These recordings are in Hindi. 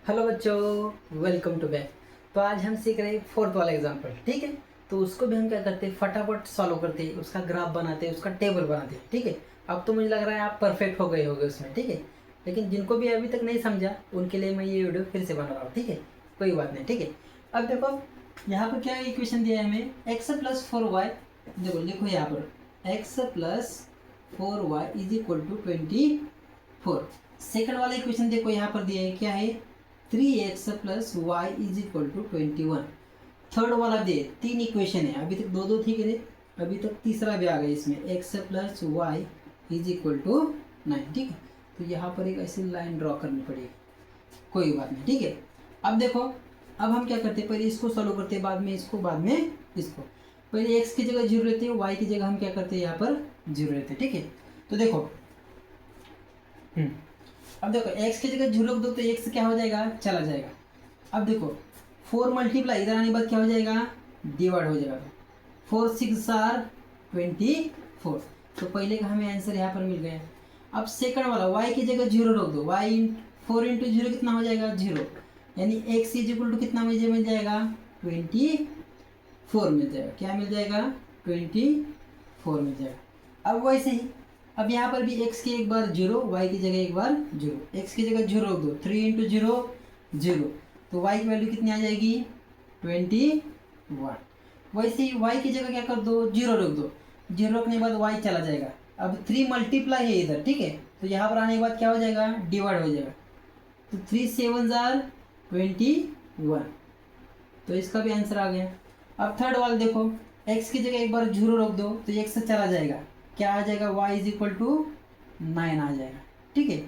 हेलो बच्चों, वेलकम टू बैक। तो आज हम सीख रहे हैं फोर्थ वाला एग्जाम्पल। ठीक है, तो उसको भी हम क्या करते हैं, फटाफट सॉल्व करते हैं, उसका ग्राफ बनाते हैं, उसका टेबल बनाते हैं। ठीक है, अब तो मुझे लग रहा है आप परफेक्ट हो गए होगे उसमें। ठीक है, लेकिन जिनको भी अभी तक नहीं समझा उनके लिए मैं ये वीडियो फिर से बना रहा हूँ। ठीक है, कोई बात नहीं। ठीक है, अब देखो यहाँ पर क्या इक्वेशन दिया है हमें, x+4y। देखो लिखो यहाँ पर x+4y is equal to 24। Second वाला इक्वेशन देखो यहाँ पर दिया है, क्या है, 3x+y is equal to 21। Third वाला दे, तीन इक्वेशन है, अभी तक दो दो ठीक है, अभी तक तीसरा भी आ गया इसमें, x+y इज इक्वल टू 9। ठीक है, तो यहाँ पर एक ऐसी लाइन ड्रॉ करनी पड़ेगी, कोई बात नहीं। ठीक है, अब देखो, अब हम क्या करते हैं, पहले इसको सॉल्व करते हैं, बाद में इसको, बाद में इसको। पहले x की जगह 0 लेते हैं, y की जगह हम क्या करते हैं, यहाँ पर 0 लेते हैं। ठीक है, तो देखो अब देखो x की जगह 0 दो तो x क्या हो जाएगा, चला जाएगा। अब देखो 4 मल्टीप्लाई, इधर आने के बाद क्या हो जाएगा, डिवाइड हो जाएगा। 4 6 आर 24। तो पहले का हमें आंसर यहाँ पर मिल गया। अब सेकंड वाला y की जगह 0 रख दो, y 4 इंटू 0 कितना हो जाएगा, 0, यानी x इज इक्वल टू कितना मिल जाएगा, 24 मिल जाएगा। क्या मिल जाएगा, 24 मिल जाएगा। अब वैसे ही अब यहाँ पर भी x की एक बार 0, y की जगह एक बार 0, x की जगह 0 रख दो, 3 इंटू 0 0, तो y की वैल्यू कितनी आ जाएगी, 21। वैसे ही y की जगह क्या कर दो, 0 रख दो, 0 रखने के बाद y चला जाएगा। अब 3 मल्टीप्लाई है इधर, ठीक है, तो यहाँ पर आने के बाद क्या हो जाएगा, डिवाइड हो जाएगा। तो 3 7 आर 21, तो इसका भी आंसर आ गया। अब थर्ड वाला देखो, x की जगह एक बार 0 रख दो तो x चला जाएगा, क्या आ जाएगा, y इज इक्वल टू 9 आ जाएगा। ठीक है,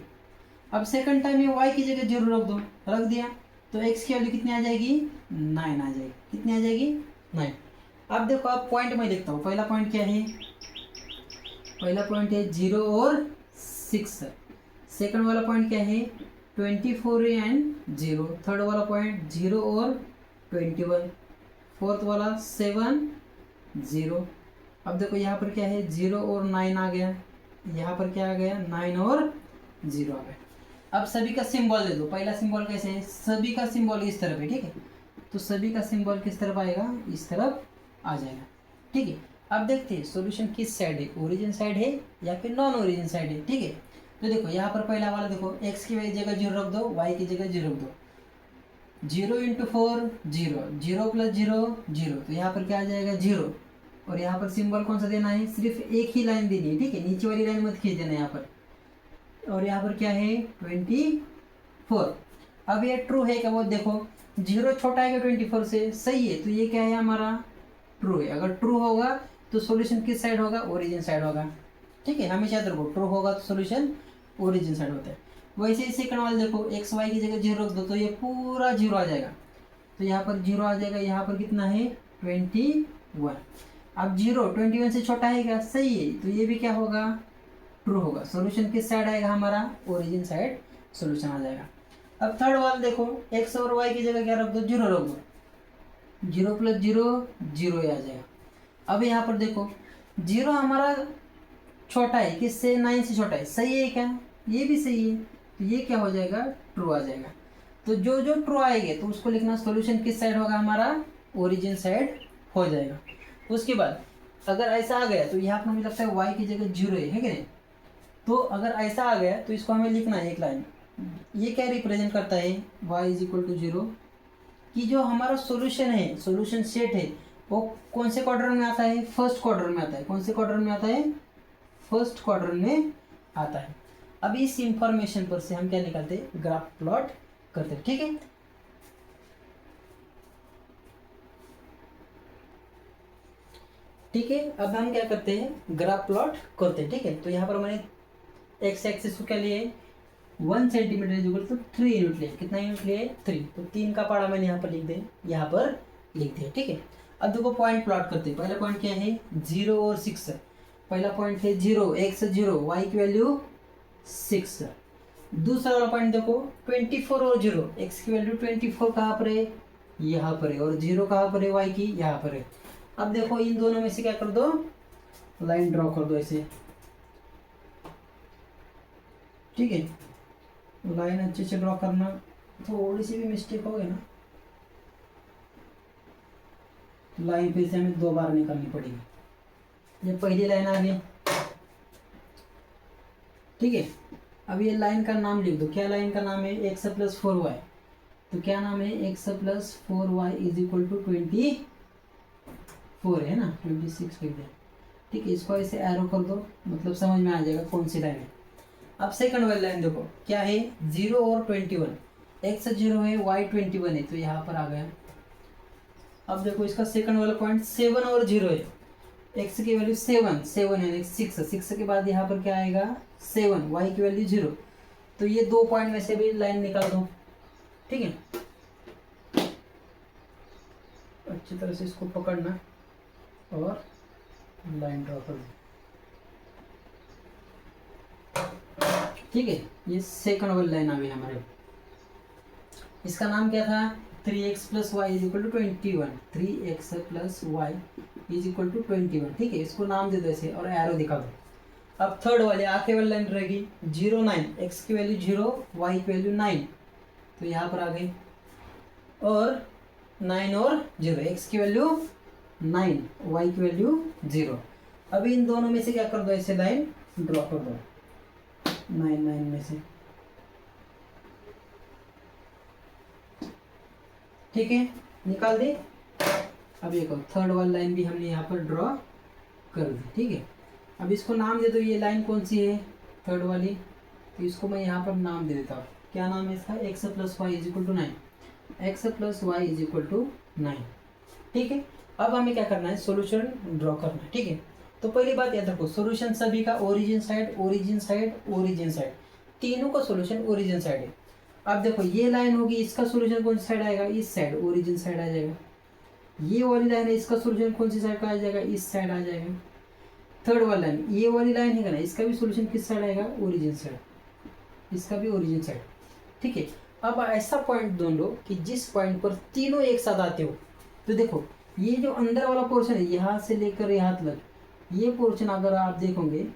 अब सेकंड टाइम में y की जगह 0 रख दो, रख दिया, तो x की वैल्यू कितनी आ जाएगी, 9 आ जाएगी। कितनी आ जाएगी, 9। अब देखो, अब पॉइंट मैं लिखता हूँ। पहला पॉइंट क्या है, पहला पॉइंट है 0 और 6। सेकंड वाला पॉइंट क्या है, 24 एंड 0। थर्ड वाला पॉइंट 0 और 21। फोर्थ वाला 7 0। अब देखो यहाँ पर क्या है, 0 और 9 आ गया, यहाँ पर क्या आ गया, 9 और 0 आ गया। अब सभी का सिंबल दे दो। पहला सिंबल कैसे है, सभी का सिंबल इस तरफ है। ठीक है, तो सभी का सिंबल किस तरफ आएगा, इस तरफ आ जाएगा। ठीक है, अब देखते हैं सॉल्यूशन किस साइड है, ओरिजिन साइड है या फिर नॉन ओरिजिन साइड है। ठीक है, तो देखो यहाँ पर पहला वाला देखो, x की जगह 0 रख दो, y की जगह 0 रख दो, 0 इंटू 4 0, 0 प्लस 0 0, तो यहाँ पर क्या आ जाएगा, 0। और यहाँ पर सिंबल कौन सा देना है, सिर्फ एक ही लाइन देनी है। ठीक है, नीचे वाली लाइन मत खींच देना यहाँ पर। और यहाँ पर क्या है, 24। अब ये ट्रू है क्या, वो देखो 0 छोटा है 24 से, सही है, तो ये क्या है, हमारा ट्रू है। अगर ट्रू होगा तो सॉल्यूशन किस साइड होगा, ओरिजिन साइड होगा। ठीक है, हमेशा याद रखो, ट्रू होगा तो सॉल्यूशन ओरिजिन साइड होता है। वैसे ही सेकंड वाला देखो, एक्स वाई की जगह 0 रख दो तो ये पूरा 0 आ जाएगा, तो यहाँ पर 0 आ जाएगा। यहाँ पर कितना है, 21। अब 0 21 से छोटा है क्या, सही है, तो ये भी क्या होगा, ट्रू होगा। सॉल्यूशन किस साइड आएगा, हमारा ओरिजिन साइड सॉल्यूशन आ जाएगा। अब थर्ड वाला देखो, एक्स और वाई की जगह क्या रख दो, 0 रख दो, 0 प्लस 0 0 ही आ जाएगा। अब यहाँ पर देखो 0 हमारा छोटा है, किससे, 9 से छोटा है, सही है क्या, ये भी सही है, तो ये क्या हो जाएगा, ट्रू आ जाएगा। तो जो जो ट्रू आएंगे तो उसको लिखना, सॉल्यूशन किस साइड होगा, हमारा ओरिजिन साइड हो जाएगा। उसके बाद अगर ऐसा आ गया तो यहाँ पर मुझे लगता है y की जगह 0 है कि नहीं, तो अगर ऐसा आ गया तो इसको हमें लिखना है एक लाइन। ये क्या रिप्रेजेंट करता है, y इज इक्वल टू 0, कि जो हमारा सॉल्यूशन है, सॉल्यूशन सेट है, वो कौन से क्वाड्रेंट में आता है, फर्स्ट क्वाड्रेंट में आता है। कौन से क्वाड्रेंट में आता है, फर्स्ट क्वाड्रेंट में आता है। अब इस इंफॉर्मेशन पर से हम क्या निकालते हैं, ग्राफ प्लॉट करते हैं। ठीक है, ठीक है, अब हम क्या करते हैं, ग्राफ प्लॉट करते हैं। ठीक है, तो यहाँ पर मैंने एक्स एक्सिस को क्या लिए, 1 centimetre is equal to 3 unit लिए। कितना यूनिट लिए, 3, तो 3 का पारा मैंने यहाँ पर लिख दे, यहाँ पर लिख दिया। ठीक है, अब देखो पॉइंट प्लॉट करते हैं। पहला पॉइंट क्या है, 0 और 6। पहला पॉइंट है 0, x 0, y की वैल्यू 6। दूसरा वाला पॉइंट देखो 24 और 0, x की वैल्यू 24 कहाँ पर है, यहाँ पर है, और 0 कहाँ पर है, y की यहाँ पर है। अब देखो इन दोनों में से क्या कर दो, लाइन ड्रॉ कर दो ऐसे। ठीक है, लाइन अच्छे से ड्रॉ करना। थोड़ी सी भी मिस्टेक हो गई ना तो लाइन फिर से हमें 2 बार निकालनी पड़ेगी। ये पहली लाइन आ गई, ठीक है। अब ये लाइन का नाम लिख दो, क्या लाइन का नाम है, एक्स प्लस 4y। तो क्या नाम है, X plus 4y is equal to 24 है ना, 26 लिख दिया, ठीक है। इसको ऐसे एरो कर दो, मतलब समझ में आ जाएगा कौन सी लाइन है। अब सेकंड वाली लाइन देखो क्या है, 0 और 21, एक्स 0 है, y 21 है, तो यहाँ पर आ गया। अब देखो इसका सेकंड वाला पॉइंट 7 और 0 है, एक्स की वैल्यू 7 है, 6 के बाद यहाँ पर क्या आएगा 7, y की वैल्यू 0। तो ये 2 पॉइंट में से भी लाइन निकाल दो, ठीक है। अच्छी तरह से इसको पकड़ना और लाइन ड्रॉ कर दो, ठीक है। ये सेकंड वाली लाइन आ गई हमारे। इसका नाम क्या था, 3x plus Y is equal to 21, 3x plus Y is equal to 21, ठीक है। इसको नाम दे दो ऐसे और एरो दिखा दो। अब थर्ड वाली आखिरी वाली लाइन रहेगी 0 9, x की वैल्यू 0, y की वैल्यू 9, तो यहाँ पर आ गई, और 9 और 0, x की वैल्यू 9, y की वैल्यू 0। अभी इन दोनों में से क्या कर दो, ऐसे लाइन ड्रॉ कर दो 9 9 में से, ठीक है, निकाल दे। अब ये करो, थर्ड वाली लाइन भी हमने यहाँ पर ड्रॉ कर दी, ठीक है। अब इसको नाम दे दो, ये लाइन कौन सी है, थर्ड वाली, तो इसको मैं यहाँ पर नाम दे देता हूँ। क्या नाम है इसका, X plus Y is equal to 9, X plus Y is equal to 9, ठीक है। अब हमें क्या करना है, सोल्यूशन ड्रॉ करना है, ठीक है। तो पहली बात याद रखो, सोल्यूशन सभी का origin side, origin side, origin side, तीनों का सोल्यूशन ओरिजिन साइड है। अब देखो ये लाइन होगी, इसका सोल्यूशन कौन सी साइड आएगा, इस साइड, ओरिजिन साइड आ जाएगा। ये वाली लाइन है, इसका सोल्यूशन कौन सी साइड का आ जाएगा, इस साइड आ जाएगा। थर्ड वाली लाइन, ये वाली लाइन है ना, इसका भी सोल्यूशन किस साइड आएगा, ओरिजिन साइड, इसका भी ओरिजिन साइड, ठीक है। अब ऐसा पॉइंट ढूंढो कि जिस पॉइंट पर तीनों एक साथ आते हो। तो देखो ये जो अंदर वाला पोर्शन है, यहाँ से लेकर यहाँ तक, ये पोर्शन अगर आप देखोगे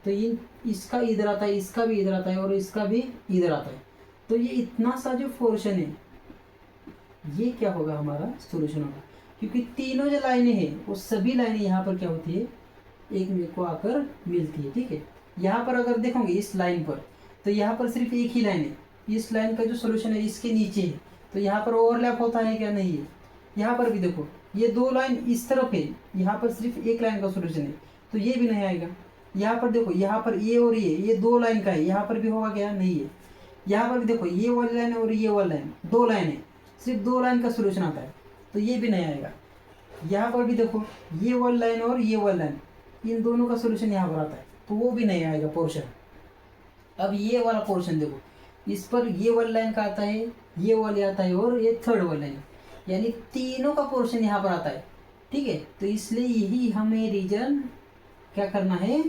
तो ये इसका इधर आता है, इसका भी इधर आता है, और इसका भी इधर आता है। तो ये इतना सा जो पोर्शन है, ये क्या होगा, हमारा सोल्यूशन होगा। क्योंकि तीनों जो लाइनें हैं वो सभी लाइनें यहाँ पर क्या होती है, एक में को आकर मिलती है, ठीक है। यहाँ पर अगर देखोगे इस लाइन पर, तो यहाँ पर सिर्फ एक ही लाइन है, इस लाइन का जो सोल्यूशन है इसके नीचे है, तो यहाँ पर ओवरलैप होता है क्या, नहीं है। यहाँ पर भी देखो ये 2 लाइन इस तरफ है, यहाँ पर सिर्फ एक लाइन का सोल्यूशन है, तो ये भी नहीं आएगा। यहाँ पर देखो, यहाँ पर ये और ये 2 लाइन का है, यहाँ पर भी होगा क्या, नहीं है। यहाँ पर भी देखो ये वाली लाइन और ये वाली लाइन, 2 लाइन है, सिर्फ 2 लाइन का सोल्यूशन आता है, तो ये भी नहीं आएगा। यहाँ पर भी देखो ये वाली लाइन और ये वाली लाइन, इन दोनों का सोल्यूशन यहाँ पर आता है, तो वो भी नहीं आएगा पोर्शन। अब ये वाला पोर्शन देखो, इस पर ये वाली लाइन का आता है, ये वाली आता है, और ये थर्ड वाली लाइन, यानी तीनों का पोर्शन यहाँ पर आता है, ठीक है। तो इसलिए यही हमें रीजन क्या करना है,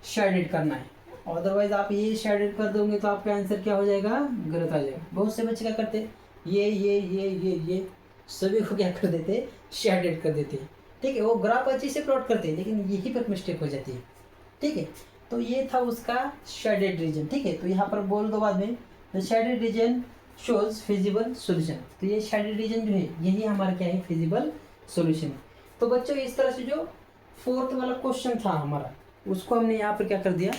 शेडेड करना है। अदरवाइज आप ये शेडेड कर दोगे तो आपका आंसर क्या हो जाएगा, गलत आ जाएगा। बहुत से बच्चे क्या करते हैं, ये सभी को क्या कर देते, शेडेड कर देते हैं, ठीक है। वो ग्राफ अच्छे से प्लॉट करते हैं, लेकिन यही पर मिस्टेक हो जाती है, ठीक है। तो ये था उसका शेडेड रीजन, ठीक है। तो यहाँ पर बोल दो बाद में, the shaded region shows feasible solution. तो ये शेडेड रीजन जो है यही हमारा क्या है, फिजिबल सॉल्यूशन है। तो बच्चों इस तरह से जो फोर्थ वाला क्वेश्चन था हमारा, उसको हमने यहाँ पर क्या कर दिया,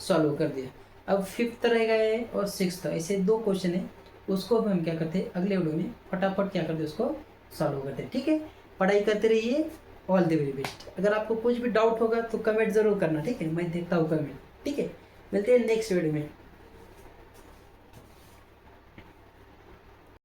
सॉल्व कर दिया। अब फिफ्थ रहेगा ये और सिक्स्थ, ऐसे 2 क्वेश्चन है, उसको हम क्या करते हैं, अगले वीडियो में फटाफट क्या करते हैं, उसको सॉल्व करते हैं, ठीक है। पढ़ाई करते रहिए, ऑल द वेरी बेस्ट। अगर आपको कुछ भी डाउट होगा तो कमेंट जरूर करना, ठीक है, मैं देखता हूँ कमेंट, ठीक है। मिलते हैं नेक्स्ट वीडियो में।